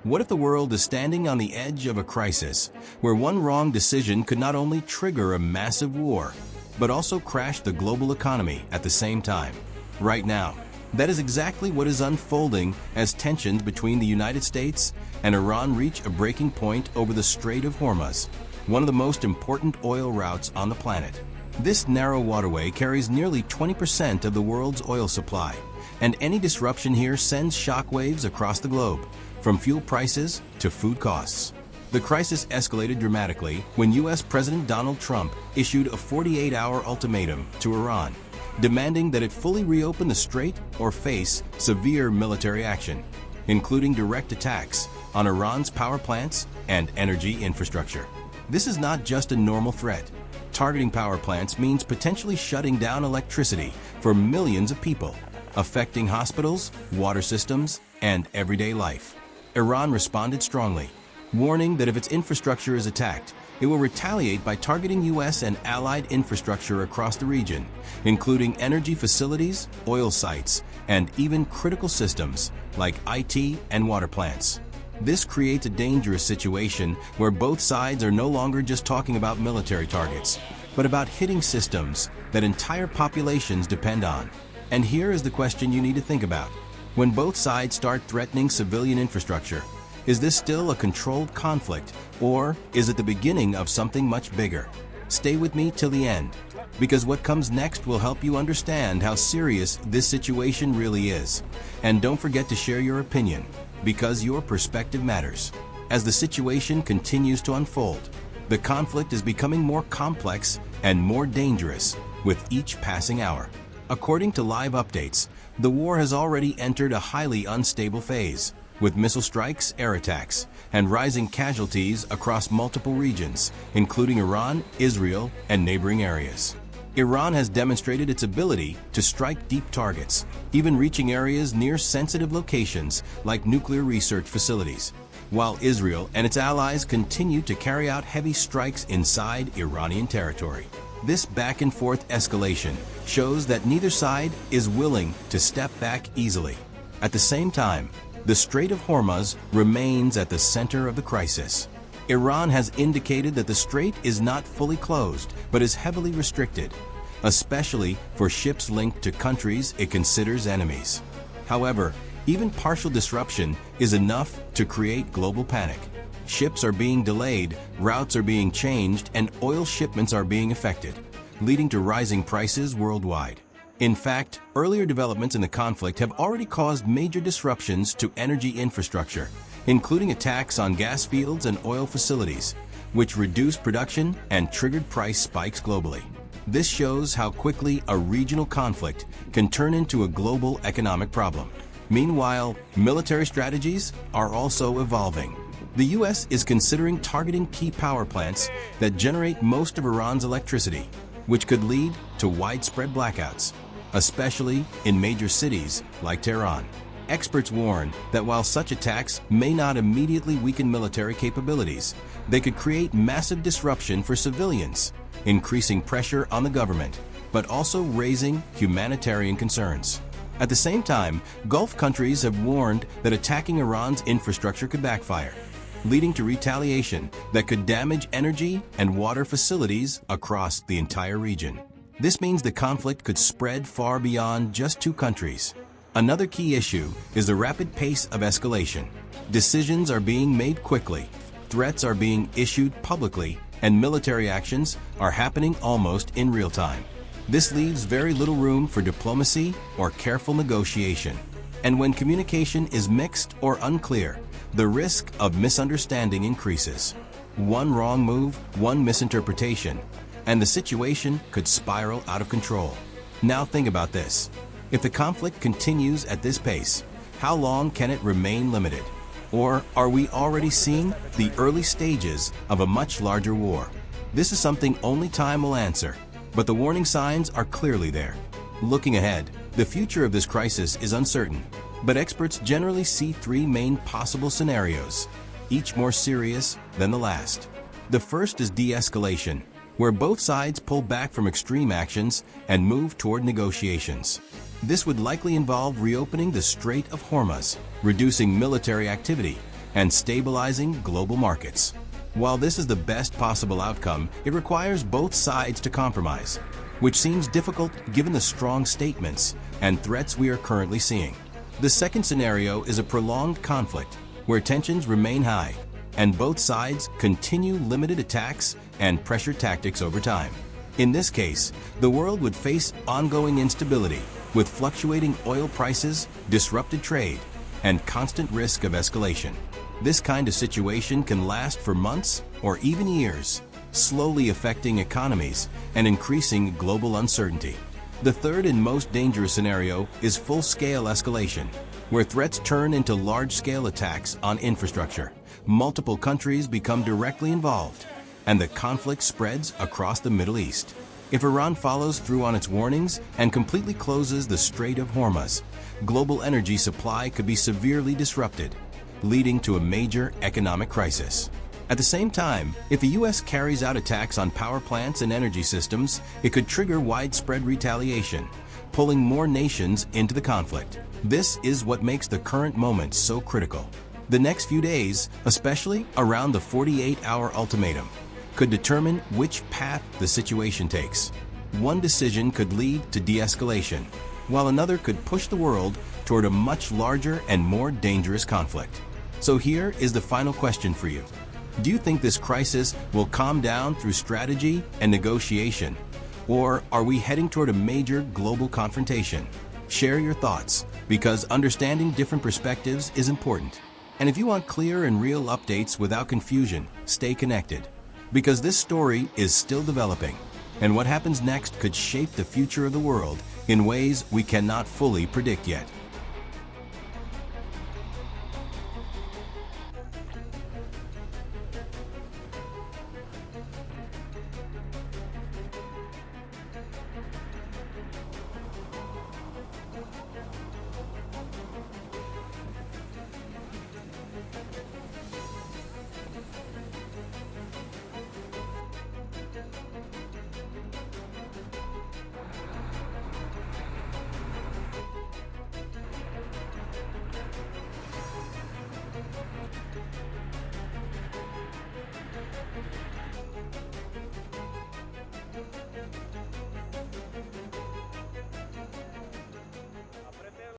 What if the world is standing on the edge of a crisis, where one wrong decision could not only trigger a massive war, but also crash the global economy at the same time? Right now, that is exactly what is unfolding as tensions between the United States and Iran reach a breaking point over the Strait of Hormuz, one of the most important oil routes on the planet. This narrow waterway carries nearly 20% of the world's oil supply, and any disruption here sends shockwaves across the globe, from fuel prices to food costs. The crisis escalated dramatically when U.S. President Donald Trump issued a 48-hour ultimatum to Iran, demanding that it fully reopen the strait or face severe military action, including direct attacks on Iran's power plants and energy infrastructure. This is not just a normal threat. Targeting power plants means potentially shutting down electricity for millions of people, affecting hospitals, water systems, and everyday life. Iran responded strongly, warning that if its infrastructure is attacked, it will retaliate by targeting U.S. and allied infrastructure across the region, including energy facilities, oil sites, and even critical systems like IT and water plants. This creates a dangerous situation where both sides are no longer just talking about military targets, but about hitting systems that entire populations depend on. And here is the question you need to think about. When both sides start threatening civilian infrastructure, is this still a controlled conflict, or is it the beginning of something much bigger? Stay with me till the end, because what comes next will help you understand how serious this situation really is. And don't forget to share your opinion, because your perspective matters. As the situation continues to unfold, the conflict is becoming more complex and more dangerous with each passing hour. According to live updates, the war has already entered a highly unstable phase, with missile strikes, air attacks, and rising casualties across multiple regions, including Iran, Israel, and neighboring areas. Iran has demonstrated its ability to strike deep targets, even reaching areas near sensitive locations like nuclear research facilities, while Israel and its allies continue to carry out heavy strikes inside Iranian territory. This back-and-forth escalation shows that neither side is willing to step back easily. At the same time, the Strait of Hormuz remains at the center of the crisis. Iran has indicated that the strait is not fully closed, but is heavily restricted, especially for ships linked to countries it considers enemies. However, even partial disruption is enough to create global panic. Ships are being delayed, routes are being changed, and oil shipments are being affected, leading to rising prices worldwide. In fact, earlier developments in the conflict have already caused major disruptions to energy infrastructure, including attacks on gas fields and oil facilities, which reduced production and triggered price spikes globally. This shows how quickly a regional conflict can turn into a global economic problem. Meanwhile, military strategies are also evolving. The U.S. is considering targeting key power plants that generate most of Iran's electricity, which could lead to widespread blackouts, especially in major cities like Tehran. Experts warn that while such attacks may not immediately weaken military capabilities, they could create massive disruption for civilians, increasing pressure on the government, but also raising humanitarian concerns. At the same time, Gulf countries have warned that attacking Iran's infrastructure could backfire, leading to retaliation that could damage energy and water facilities across the entire region. This means the conflict could spread far beyond just two countries. Another key issue is the rapid pace of escalation. Decisions are being made quickly, threats are being issued publicly, and military actions are happening almost in real time. This leaves very little room for diplomacy or careful negotiation. And when communication is mixed or unclear, the risk of misunderstanding increases. One wrong move, one misinterpretation, and the situation could spiral out of control. Now think about this. If the conflict continues at this pace, how long can it remain limited? Or are we already seeing the early stages of a much larger war? This is something only time will answer, but the warning signs are clearly there. Looking ahead, the future of this crisis is uncertain, but experts generally see three main possible scenarios, each more serious than the last. The first is de-escalation, where both sides pull back from extreme actions and move toward negotiations. This would likely involve reopening the Strait of Hormuz, reducing military activity, and stabilizing global markets. While this is the best possible outcome, it requires both sides to compromise, which seems difficult given the strong statements and threats we are currently seeing. The second scenario is a prolonged conflict where tensions remain high and both sides continue limited attacks and pressure tactics over time. In this case, the world would face ongoing instability with fluctuating oil prices, disrupted trade, and constant risk of escalation. This kind of situation can last for months or even years, slowly affecting economies and increasing global uncertainty. The third and most dangerous scenario is full-scale escalation, where threats turn into large-scale attacks on infrastructure. Multiple countries become directly involved, and the conflict spreads across the Middle East. If Iran follows through on its warnings and completely closes the Strait of Hormuz, global energy supply could be severely disrupted, leading to a major economic crisis. At the same time, if the U.S. carries out attacks on power plants and energy systems, it could trigger widespread retaliation, pulling more nations into the conflict. This is what makes the current moment so critical. The next few days, especially around the 48-hour ultimatum, could determine which path the situation takes. One decision could lead to de-escalation, while another could push the world toward a much larger and more dangerous conflict. So here is the final question for you. Do you think this crisis will calm down through strategy and negotiation? Or are we heading toward a major global confrontation? Share your thoughts, because understanding different perspectives is important. And if you want clear and real updates without confusion, stay connected. Because this story is still developing, and what happens next could shape the future of the world in ways we cannot fully predict yet.